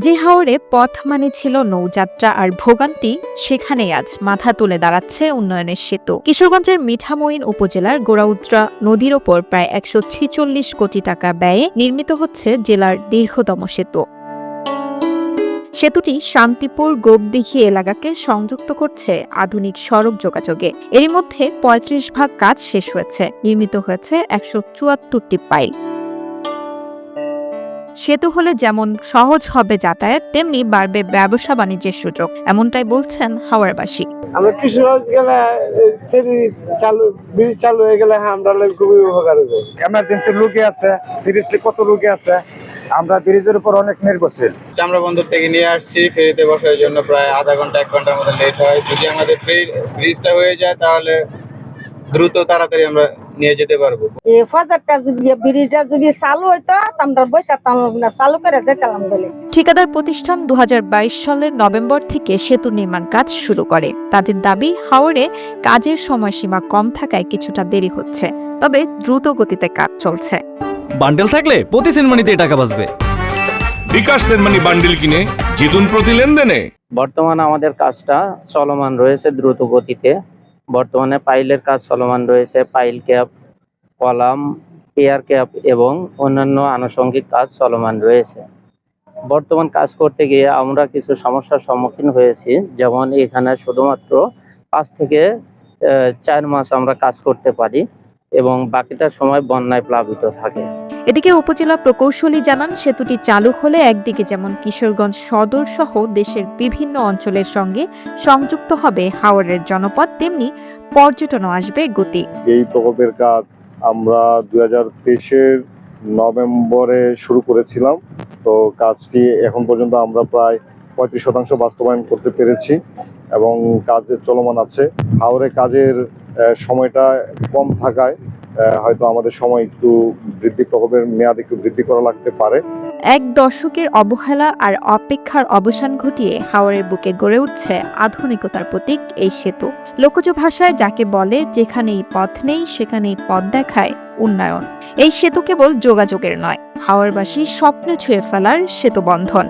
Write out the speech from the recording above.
যে হাওরে পথ মানে ছিল নৌযাত্রা আর ভোগান্তি, সেখানেই আজ মাথা তুলে দাঁড়াচ্ছে উন্নয়নের সেতু। কিশোরগঞ্জের মিঠামইন উপজেলার গোড়াউত্রা নদীর ওপর প্রায় ১৪৬ কোটি টাকা ব্যয়ে নির্মিত হচ্ছে জেলার দীর্ঘতম সেতু। সেতুটি শান্তিপুর গোপদিঘি এলাকাকে সংযুক্ত করছে আধুনিক সড়ক যোগাযোগে। এরই মধ্যে ৩৫ ভাগ কাজ শেষ হয়েছে, নির্মিত হয়েছে ১৭৪টি পাইল। সেতু হলে যেমন সহজ হবে যাতায়াত, তেমনি বাড়বে ব্যবসা বাণিজ্যের সুযোগ, এমনটাই বলছেন হাওড়াবাসী। আমরা কিশোরগঞ্জ গেলে ফেরি ব্রিজ চালু হয়ে গেলে আমরা খুবই উপকার হবে। এমার্জেন্সি লোকে আছে, সিরিয়াসলি কত লোকে আছে, আমরা ব্রিজের উপর অনেক নির্ভরশীল। চামড়া বন্দর থেকে নিয়ে আসছি, ফেরিতে বসার জন্য প্রায় আধা ঘন্টা 1 ঘন্টার মতো লেট হয়। যদি আমাদের ব্রিজটা হয়ে যায় তাহলে দ্রুত তাড়াতাড়ি আমরা নিয়ে যেতে পারবো। এই ফজারটা যদি ব্রিজটা যদি চালু হইতো আমরা বসাতাম না, চালু করে যেতাম বলে। ঠিকাদার প্রতিষ্ঠান ২০২২ সালের নভেম্বর থেকে সেতু নির্মাণ কাজ শুরু করে। তাদের দাবি, হাওরে কাজের সময়সীমা কম থাকায় কিছুটা দেরি হচ্ছে, তবে দ্রুত গতিতে কাজ চলছে। বান্ডেল থাকলে প্রতি সেনমানিতে টাকা বাঁচবে। বিকাশ সেনমানি বান্ডেল কিনে জিতুন প্রতি লেনদেনে। বর্তমানে আমাদের কাজটা চলমান রয়েছে দ্রুত গতিতে। বর্তমানে পাইলের কাজ চলমান রয়েছে, pile cap, column, pier cap এবং অন্যান্য আনুষঙ্গিক কাজ চলমান রয়েছে। বর্তমান কাজ করতে গিয়ে আমরা কিছু সমস্যার সম্মুখীন হয়েছি, যেমন এখানে শুধুমাত্র 5 থেকে 4 মাস আমরা কাজ করতে পারি এবং বাকিটা সময় বন্যায় প্লাবিত থাকে। এদিকে উপজেলা প্রকৌশলী জানান, সেতুটি চালু হলে একদিকে যেমন কিশোরগঞ্জ সদর সহ দেশের বিভিন্ন অঞ্চলের সঙ্গে সংযুক্ত হবে হাওরের জনপদ, তেমনি পর্যটনও আসবে গতি। এই প্রকল্পের কাজ আমরা 2023-এর নভেম্বরে শুরু করেছিলাম। তো কাজটি এখন পর্যন্ত আমরা প্রায় 35% বাস্তবায়ন করতে পেরেছি এবং কাজ চলমান আছে। হাওরে কাজের সময়টা কম থাকায় হয়তো আমাদের সময় একটু প্রকল্পের মেয়াদ একটু বৃদ্ধি করা লাগতে পারে। 1 দশকের অবহেলা আর অপেক্ষার অবসান ঘটিয়ে হাওরের বুকে গড়ে উঠছে আধুনিকতার প্রতীক এই সেতু। লোকজ ভাষায় যাকে বলে, যেখানেই পথ নেই সেখানেই পথ দেখায় উন্নয়ন। এই সেতু কেবল যোগাযোগের নয়, হাওরবাসীর স্বপ্নে ছুঁয়ে ফেলার সেতু বন্ধন।